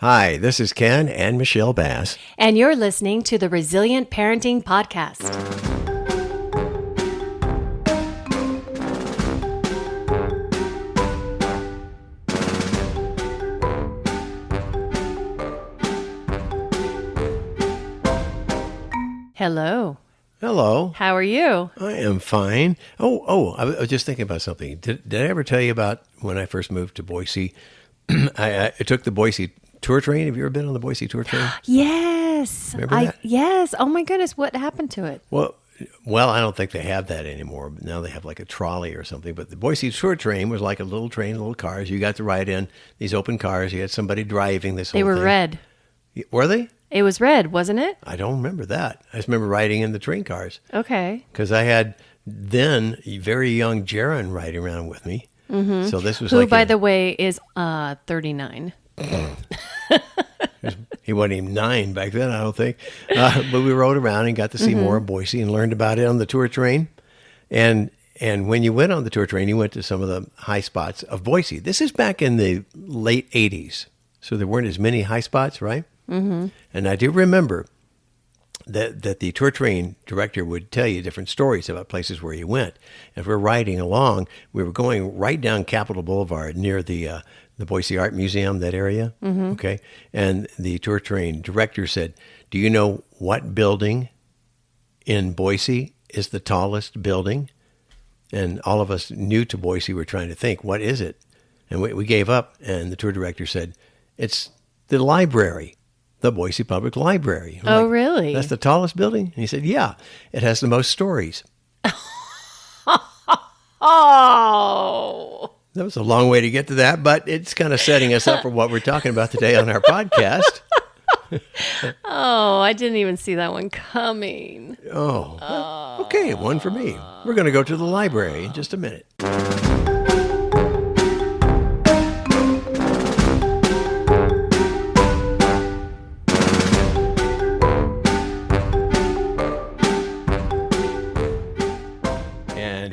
Hi, this is Ken and Michelle Bass. And you're listening to the Resilient Parenting Podcast. Hello. Hello. How are you? I am fine. I was just thinking about something. Did I ever tell you about when I first moved to Boise? I took the Boise tour train. Have you ever been on the Boise tour train? Yes. Remember that? Yes. Oh my goodness. What happened to it? Well, I don't think they have that anymore. Now they have like a trolley or something. But the Boise tour train was like a little train, little cars. You got to ride in these open cars. You had somebody driving this whole thing. They were red. Were they? It was red, wasn't it? I don't remember that. I just remember riding in the train cars. Okay. Because I had then a very young Jaron riding around with me. Mm-hmm. So this was Who, by the way, is 39. He wasn't even 9 back then, I don't think. But we rode around and got to see more of Boise and learned about it on the tour train. And when you went on the tour train, you went to some of the high spots of Boise. This is back in the late 80s. So there weren't as many high spots, right? Mm-hmm. And I do remember that the tour train director would tell you different stories about places where you went. If we're riding along, we were going right down Capitol Boulevard near the Boise Art Museum, that area. Mm-hmm. Okay. And the tour train director said, "Do you know what building in Boise is the tallest building?" And all of us new to Boise were trying to think, what is it? And we gave up, and the tour director said, "It's the library. The Boise Public Library." Oh, really? That's the tallest building? And he said, "Yeah, it has the most stories." Oh. That was a long way to get to that, but it's kind of setting us up for what we're talking about today on our podcast. Oh, I didn't even see that one coming. Oh, okay, one for me. We're going to go to the library in just a minute.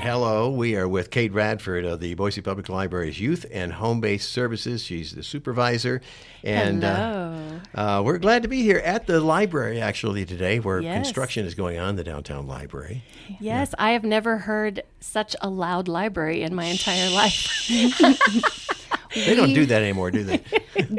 Hello, we are with Kate Radford of the Boise Public Library's Youth and Homebase Services. She's the supervisor. And we're glad to be here at the library, actually, today, where construction is going on, the Downtown Library. Yes, I have never heard such a loud library in my entire life. They don't do that anymore, do they?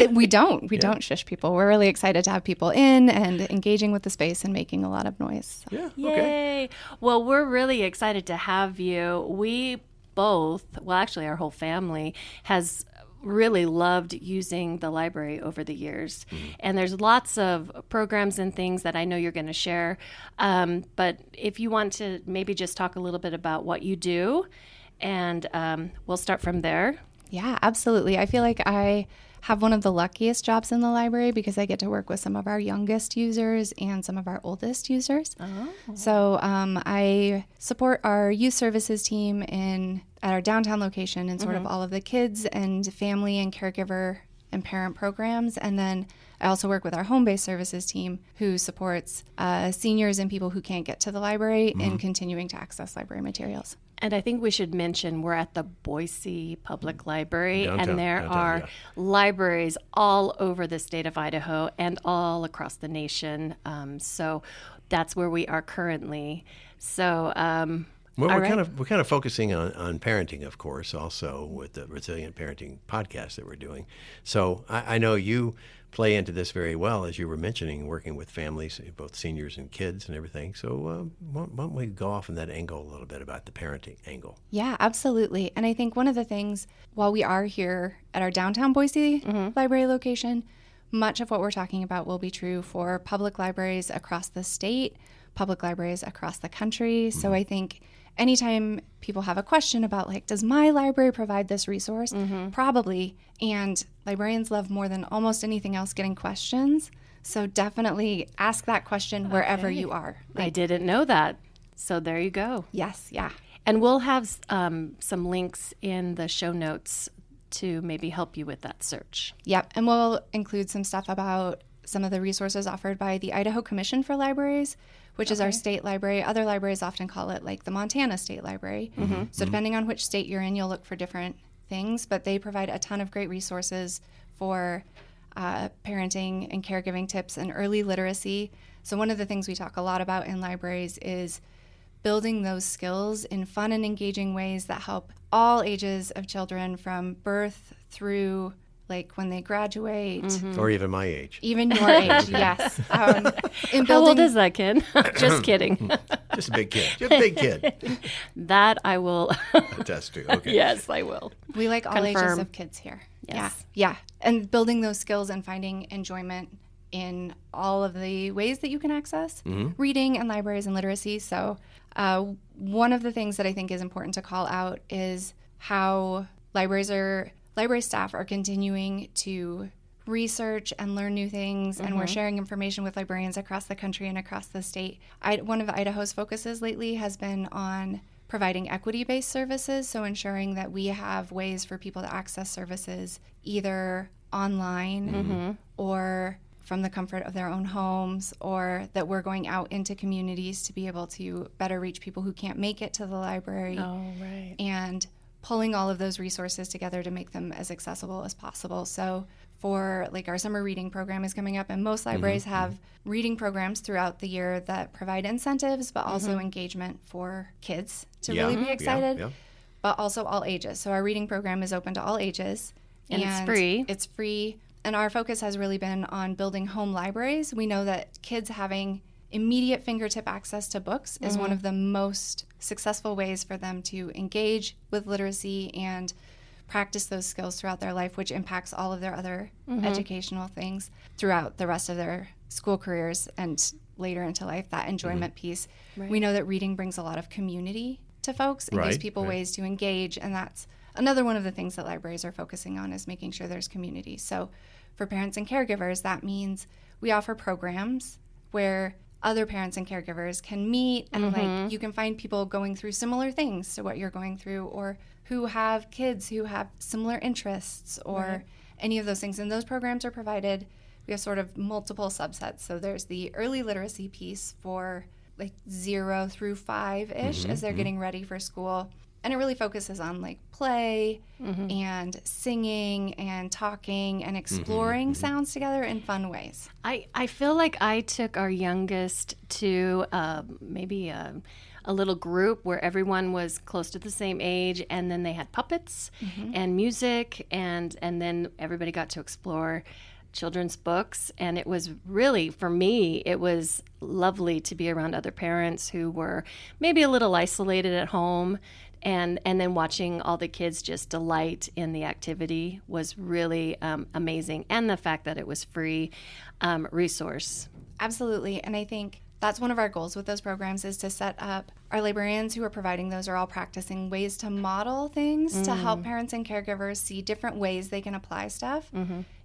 We don't. We don't shush people. We're really excited to have people in and engaging with the space and making a lot of noise. Yeah, okay. Yay. Well, we're really excited to have you. We both, well, actually our whole family has really loved using the library over the years. Mm-hmm. And there's lots of programs and things that I know you're going to share. But if you want to maybe just talk a little bit about what you do, and we'll start from there. Yeah, absolutely. I feel like I have one of the luckiest jobs in the library because I get to work with some of our youngest users and some of our oldest users. Oh. So I support our youth services team at our downtown location and sort of all of the kids and family and caregiver and parent programs. And then I also work with our Homebase Services team who supports seniors and people who can't get to the library in continuing to access library materials. And I think we should mention we're at the Boise Public Library, and there are libraries all over the state of Idaho and all across the nation. So that's where we are currently. So, well, we're kind of focusing on parenting, of course, also with the Resilient Parenting podcast that we're doing. So I know you play into this very well, as you were mentioning, working with families, both seniors and kids and everything. So why don't we go off in that angle a little bit about the parenting angle? Yeah, absolutely. And I think one of the things, while we are here at our downtown Boise library location, much of what we're talking about will be true for public libraries across the state, public libraries across the country. So I think anytime people have a question about, like, does my library provide this resource? Probably. And librarians love more than almost anything else getting questions. So definitely ask that question wherever you are. I didn't know that. So there you go. Yes, yeah. And we'll have some links in the show notes to maybe help you with that search. Yep. And we'll include some stuff about some of the resources offered by the Idaho Commission for Libraries, which is our state library. Other libraries often call it like the Montana State Library. So depending on which state you're in, you'll look for different things, but they provide a ton of great resources for parenting and caregiving tips and early literacy. So one of the things we talk a lot about in libraries is building those skills in fun and engaging ways that help all ages of children from birth through like when they graduate. Or even my age. Even your age, yes. How old is that kid? Just kidding. Just a big kid. Just a big kid. That I will attest to. Okay. Yes, I will. We like all ages Confirm. of kids here. Yes. Yeah. And building those skills and finding enjoyment in all of the ways that you can access reading and libraries and literacy. So one of the things that I think is important to call out is how library staff are continuing to research and learn new things, and we're sharing information with librarians across the country and across the state. One of Idaho's focuses lately has been on providing equity-based services, so ensuring that we have ways for people to access services either online or from the comfort of their own homes, or that we're going out into communities to be able to better reach people who can't make it to the library. Oh, right. And pulling all of those resources together to make them as accessible as possible. So for like our summer reading program is coming up, and most libraries have reading programs throughout the year that provide incentives, but also engagement for kids to really be excited, but also all ages. So our reading program is open to all ages. And it's free. It's free. And our focus has really been on building home libraries. We know that kids having immediate fingertip access to books is one of the most successful ways for them to engage with literacy and practice those skills throughout their life, which impacts all of their other educational things throughout the rest of their school careers and later into life, that enjoyment piece. Right. We know that reading brings a lot of community to folks and gives people ways to engage, and that's another one of the things that libraries are focusing on, is making sure there's community. So for parents and caregivers, that means we offer programs where other parents and caregivers can meet, and like you can find people going through similar things to what you're going through, or who have kids who have similar interests, or any of those things. And those programs are provided. We have sort of multiple subsets. So there's the early literacy piece for like 0 through 5-ish as they're getting ready for school. And it really focuses on like play and singing and talking and exploring sounds together in fun ways. I feel like I took our youngest to maybe a little group where everyone was close to the same age, and then they had puppets and music, and then everybody got to explore children's books. And it was really, for me, it was lovely to be around other parents who were maybe a little isolated at home. And then watching all the kids just delight in the activity was really amazing. And the fact that it was free resource. Absolutely. And I think that's one of our goals with those programs, is to set up our librarians who are providing those are all practicing ways to model things to help parents and caregivers see different ways they can apply stuff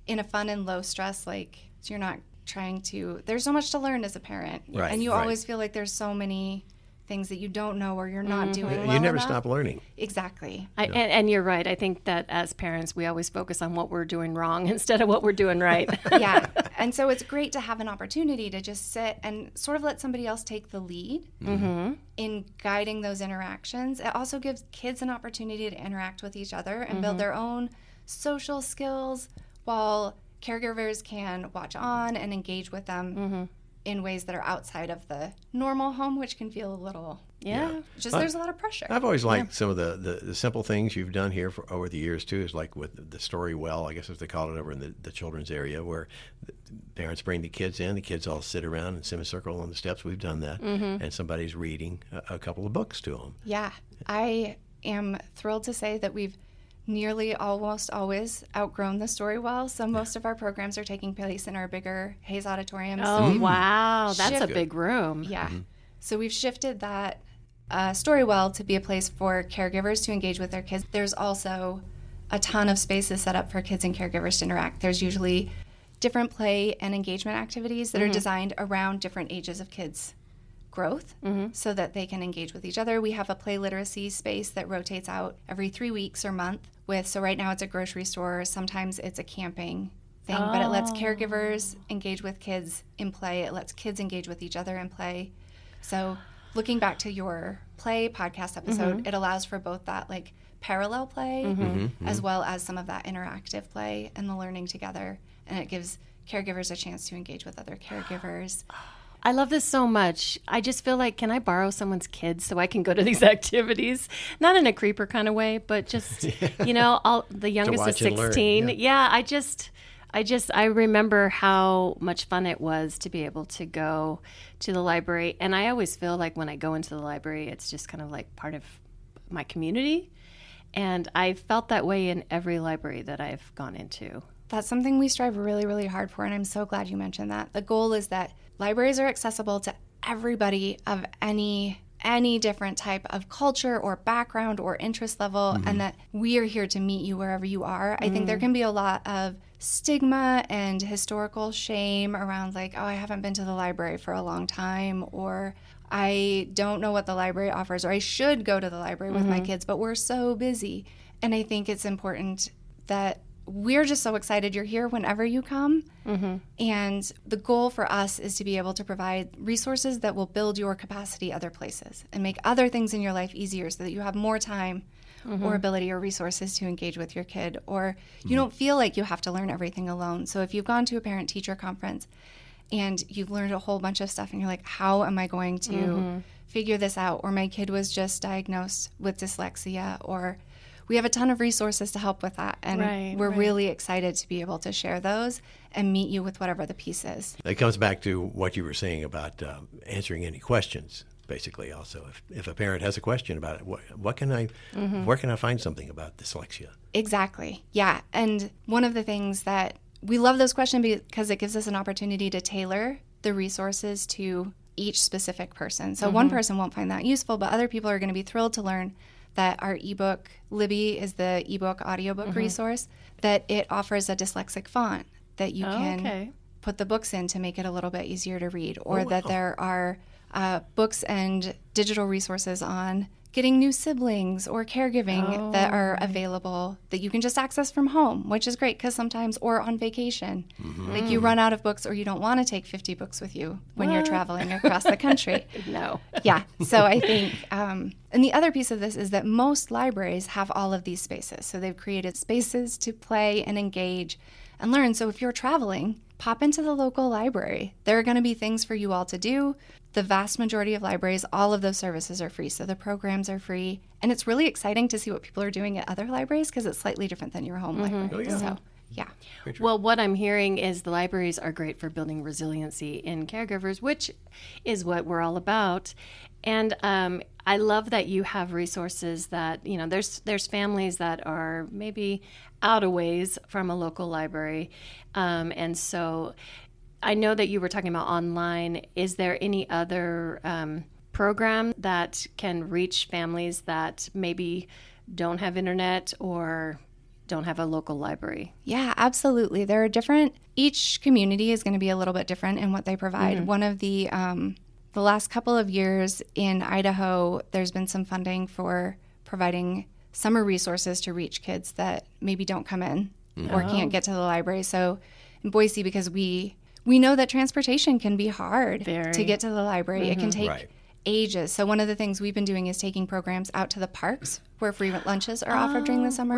in a fun and low stress, like, so you're not trying to, there's so much to learn as a parent. Right, and you always feel like there's so many things that you don't know or you're not doing well You never enough. stop learning. Exactly. And you're right. I think that as parents, we always focus on what we're doing wrong instead of what we're doing right. Yeah. And so it's great to have an opportunity to just sit and sort of let somebody else take the lead in guiding those interactions. It also gives kids an opportunity to interact with each other and build their own social skills, while caregivers can watch on and engage with them in ways that are outside of the normal home, which can feel a little, there's a lot of pressure. I've always liked some of the simple things you've done here over the years, too, is like with the story well, I guess as they call it over in the children's area, where the parents bring the kids in, the kids all sit around and semicircle on the steps. We've done that. And somebody's reading a couple of books to them. Yeah. I am thrilled to say that we've nearly almost always outgrown the story well. So most of our programs are taking place in our bigger Hayes auditorium. Oh, wow. That's a big room. Yeah. So we've shifted that story well to be a place for caregivers to engage with their kids. There's also a ton of spaces set up for kids and caregivers to interact. There's usually different play and engagement activities that are designed around different ages of kids' growth so that they can engage with each other. We have a play literacy space that rotates out every 3 weeks or month so right now it's a grocery store, sometimes it's a camping thing, but it lets caregivers engage with kids in play. It lets kids engage with each other in play. So looking back to your play podcast episode, it allows for both that like parallel play as well as some of that interactive play and the learning together. And it gives caregivers a chance to engage with other caregivers. I love this so much. I just feel like, can I borrow someone's kids so I can go to these activities? Not in a creeper kind of way, but just, the youngest is 16. Yeah, I remember how much fun it was to be able to go to the library. And I always feel like when I go into the library, it's just kind of like part of my community. And I felt that way in every library that I've gone into. That's something we strive really, really hard for, and I'm so glad you mentioned that. The goal is that libraries are accessible to everybody of any different type of culture or background or interest level, and that we are here to meet you wherever you are. I think there can be a lot of stigma and historical shame around like, oh, I haven't been to the library for a long time, or I don't know what the library offers, or I should go to the library with my kids, but we're so busy. And I think it's important that we're just so excited you're here whenever you come. And the goal for us is to be able to provide resources that will build your capacity other places and make other things in your life easier so that you have more time or ability or resources to engage with your kid, or you don't feel like you have to learn everything alone. So if you've gone to a parent-teacher conference and you've learned a whole bunch of stuff and you're like, how am I going to figure this out? Or my kid was just diagnosed with dyslexia, or we have a ton of resources to help with that. And we're really excited to be able to share those and meet you with whatever the piece is. It comes back to what you were saying about answering any questions, basically, also. If a parent has a question about it, where can I find something about dyslexia? Exactly. Yeah. And one of the things that we love those questions because it gives us an opportunity to tailor the resources to each specific person. So one person won't find that useful, but other people are going to be thrilled to learn that our ebook, Libby is the ebook audiobook resource, that it offers a dyslexic font that you can put the books in to make it a little bit easier to read, or that there are books and digital resources on getting new siblings or caregiving that are available that you can just access from home, which is great because sometimes, or on vacation, like you run out of books or you don't want to take 50 books with you when you're traveling across the country. No. Yeah. So I think, and the other piece of this is that most libraries have all of these spaces. So they've created spaces to play and engage and learn. So if you're traveling, pop into the local library. There are going to be things for you all to do. The vast majority of libraries, all of those services are free. So the programs are free. And it's really exciting to see what people are doing at other libraries because it's slightly different than your home library. Oh, yeah. So, yeah. Well, what I'm hearing is the libraries are great for building resiliency in caregivers, which is what we're all about. And I love that you have resources that, there's families that are maybe out of ways from a local library. And so I know that you were talking about online. Is there any other program that can reach families that maybe don't have internet or don't have a local library? Yeah, absolutely. There are each community is going to be a little bit different in what they provide. One of the last couple of years in Idaho, there's been some funding for providing summer resources to reach kids that maybe don't come in or can't get to the library. So in Boise, because we know that transportation can be hard to get to the library. It can take ages. So one of the things we've been doing is taking programs out to the parks where free lunches are offered during the summer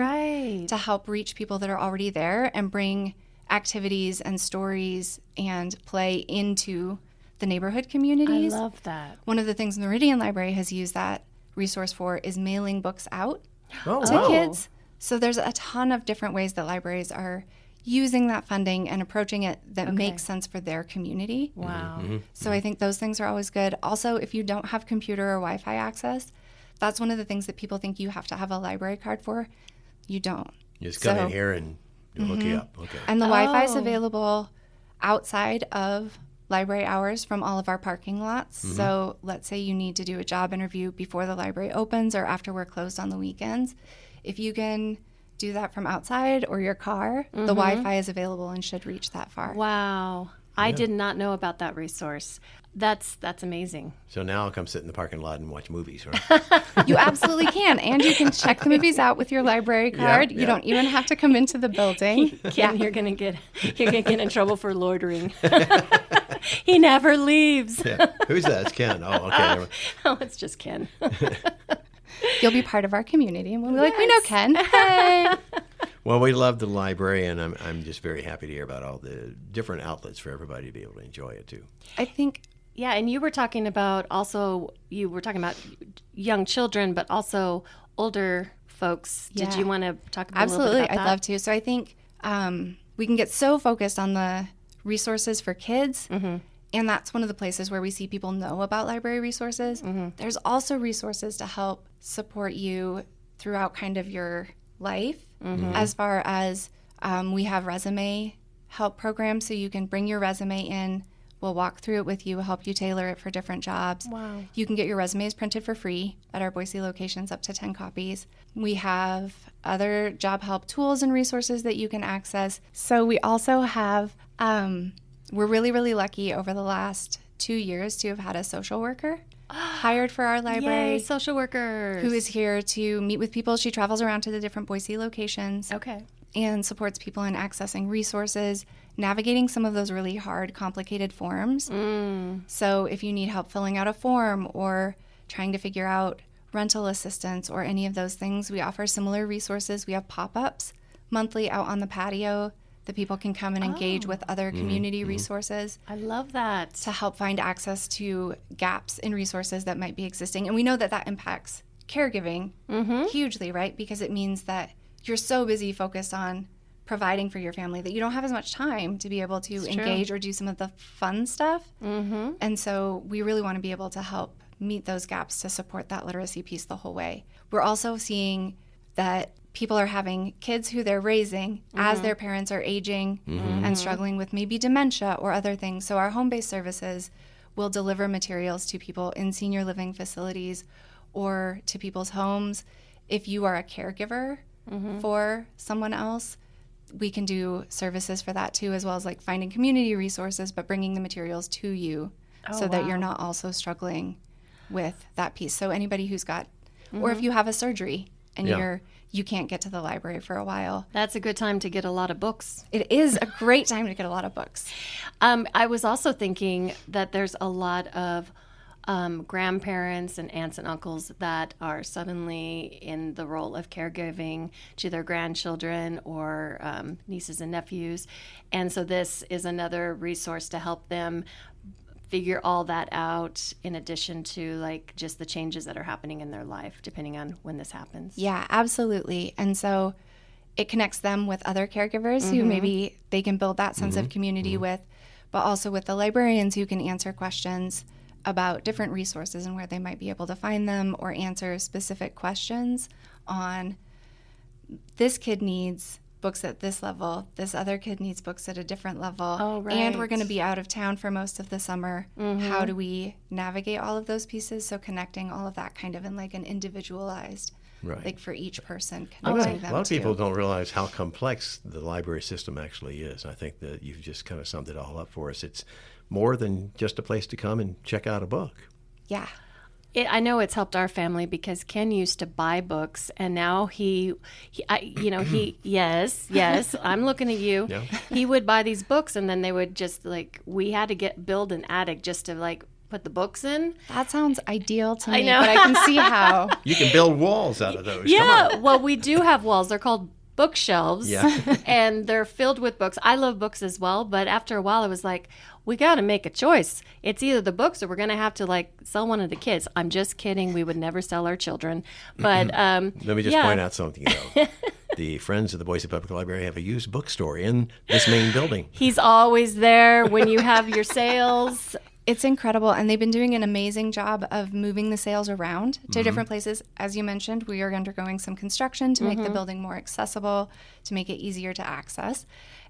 to help reach people that are already there and bring activities and stories and play into the neighborhood communities. I love that. One of the things Meridian Library has used that resource for is mailing books out to kids. So there's a ton of different ways that libraries are using that funding and approaching it that makes sense for their community. Wow. So I think those things are always good. Also, if you don't have computer or Wi-Fi access, that's one of the things that people think you have to have a library card for. You don't. You just come in here and it'll look you up. Okay. And the Wi-Fi is available outside of library hours from all of our parking lots. So let's say you need to do a job interview before the library opens or after we're closed on the weekends. If you can do that from outside or your car, the Wi-Fi is available and should reach that far. Wow. I did not know about that resource. That's amazing. So now I'll come sit in the parking lot and watch movies, right? You absolutely can. And you can check the movies out with your library card. You don't even have to come into the building. Ken, you're gonna get in trouble for loitering. He never leaves. Who's that? It's Ken. Oh, okay. Oh, it's just Ken. You'll be part of our community. And we'll be like, we know Ken. Hey. Well, we love the library, and I'm just very happy to hear about all the different outlets for everybody to be able to enjoy it too. I think. Yeah, and you were talking about young children, but also older folks. Did you want to talk about Absolutely, a little bit about that? I'd love to. So I think we can get so focused on the resources for kids, and that's one of the places where we see people know about library resources. There's also resources to help support you throughout kind of your life, as far as we have resume help programs, so you can bring your resume in. We'll walk through it with you, help you tailor it for different jobs. Wow. You can get your resumes printed for free at our Boise locations, up to 10 copies. We have other job help tools and resources that you can access. So we also have, we're really, really lucky over the last 2 years to have had a social worker hired for our library. Yay, social workers. Who is here to meet with people. She travels around to the different Boise locations. Okay. And supports people in accessing resources, navigating some of those really hard, complicated forms. So if you need help filling out a form or trying to figure out rental assistance or any of those things, we offer similar resources. We have pop-ups monthly out on the patio that people can come and engage with other community resources. I love that. To help find access to gaps in resources that might be existing. And we know that that impacts caregiving hugely, right? Because it means that you're so busy focused on providing for your family that you don't have as much time to be able to engage or do some of the fun stuff. And so we really want to be able to help meet those gaps to support that literacy piece the whole way. We're also seeing that people are having kids who they're raising as their parents are aging and struggling with maybe dementia or other things. So our Homebase Services will deliver materials to people in senior living facilities or to people's homes. If you are a caregiver for someone else, we can do services for that too, as well as like finding community resources, but bringing the materials to you that you're not also struggling with that piece. So anybody who's got, or if you have a surgery and you can't get to the library for a while. That's a good time to get a lot of books. It is a great time to get a lot of books. I was also thinking that there's a lot of grandparents and aunts and uncles that are suddenly in the role of caregiving to their grandchildren or nieces and nephews. And so this is another resource to help them figure all that out, in addition to like just the changes that are happening in their life, depending on when this happens. Yeah, absolutely. And so it connects them with other caregivers who maybe they can build that sense of community with, but also with the librarians who can answer questions about different resources and where they might be able to find them, or answer specific questions on this kid needs books at this level, this other kid needs books at a different level, and we're going to be out of town for most of the summer. How do we navigate all of those pieces? So connecting all of that kind of in like an individualized, like for each person, connecting them. A lot of people don't realize how complex the library system actually is. I think that you've just kind of summed it all up for us. It's more than just a place to come and check out a book. Yeah. I know it's helped our family because Ken used to buy books, and now yes, I'm looking at you. Yeah. He would buy these books, and then they would just we had to build an attic just to put the books in. That sounds ideal to me, I know. But I can see how. You can build walls out of those. Yeah, well, we do have walls. They're called bookshelves, yeah. And they're filled with books. I love books as well, but after a while, I was like, we got to make a choice. It's either the books or we're going to have to sell one of the kids. I'm just kidding. We would never sell our children. But let me just point out something, though. The Friends of the Boise Public Library have a used bookstore in this main building. He's always there when you have your sales. It's incredible, and they've been doing an amazing job of moving the sales around to different places. As you mentioned, we are undergoing some construction to make the building more accessible, to make it easier to access.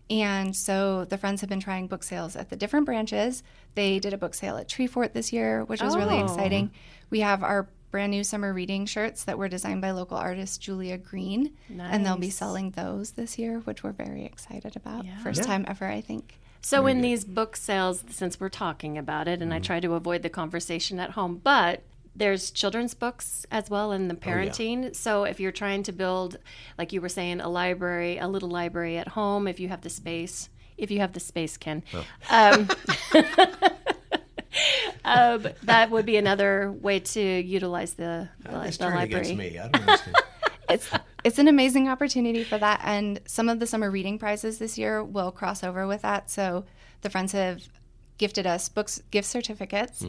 And so the Friends have been trying book sales at the different branches. They did a book sale at Tree Fort this year, which was really exciting. We have our brand new summer reading shirts that were designed by local artist Julia Green, and they'll be selling those this year, which we're very excited about. First time ever, I think. So in these book sales, since we're talking about it, and I try to avoid the conversation at home, but there's children's books as well in the parenting. Oh, yeah. So if you're trying to build, like you were saying, a library, a little library at home, if you have the space, Ken. That would be another way to utilize the Turn library. against me. I don't understand. It's an amazing opportunity for that, and some of the summer reading prizes this year will cross over with that. So the Friends have gifted us gift certificates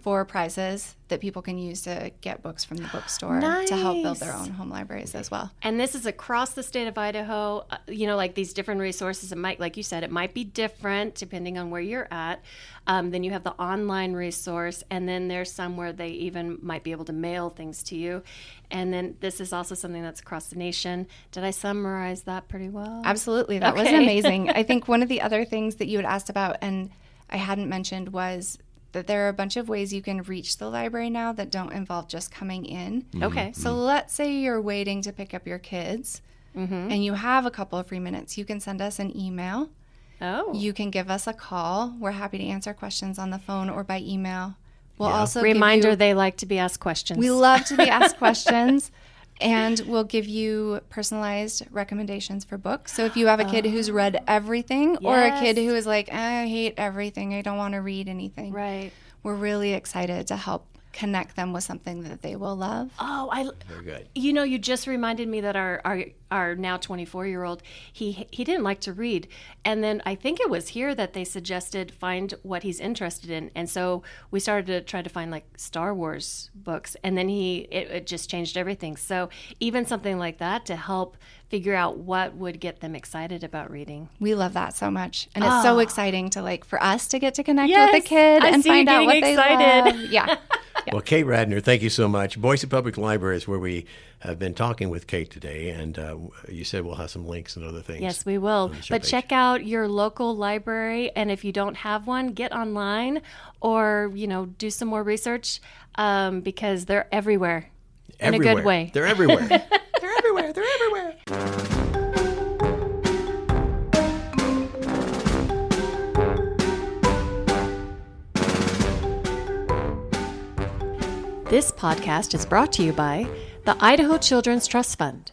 for prizes that people can use to get books from the bookstore to help build their own home libraries as well. And this is across the state of Idaho. Like these different resources, it might, like you said, it might be different depending on where you're at. Then you have the online resource, and then there's some where they even might be able to mail things to you. And then this is also something that's across the nation. Did I summarize that pretty well? Absolutely. That was amazing. I think one of the other things that you had asked about, and I hadn't mentioned, was that there are a bunch of ways you can reach the library now that don't involve just coming in. Okay. So let's say you're waiting to pick up your kids and you have a couple of free minutes. You can send us an email. Oh. You can give us a call. We're happy to answer questions on the phone or by email. We'll Yeah. also Reminder, they like to be asked questions. we love to be asked questions. And we'll give you personalized recommendations for books. So if you have a kid who's read everything or a kid who is like, I hate everything, I don't want to read anything. Right. We're really excited to help connect them with something that they will love. Oh, Very good. You just reminded me that our now 24-year-old, he didn't like to read. And then I think it was here that they suggested find what he's interested in. And so we started to try to find like Star Wars books. And then it just changed everything. So even something like that to help figure out what would get them excited about reading. We love that so much. And it's so exciting to for us to get to connect Yes, with a kid I and see you find out what getting they excited. love. Yeah. Well, Kate Radford, thank you so much. Boise Public Library is where we have been talking with Kate today, and you said we'll have some links and other things. Yes, we will. on the show But page. check out your local library, and if you don't have one, get online or do some more research because they're everywhere. In a good way. They're everywhere. They're everywhere. They're everywhere. This podcast is brought to you by the Idaho Children's Trust Fund.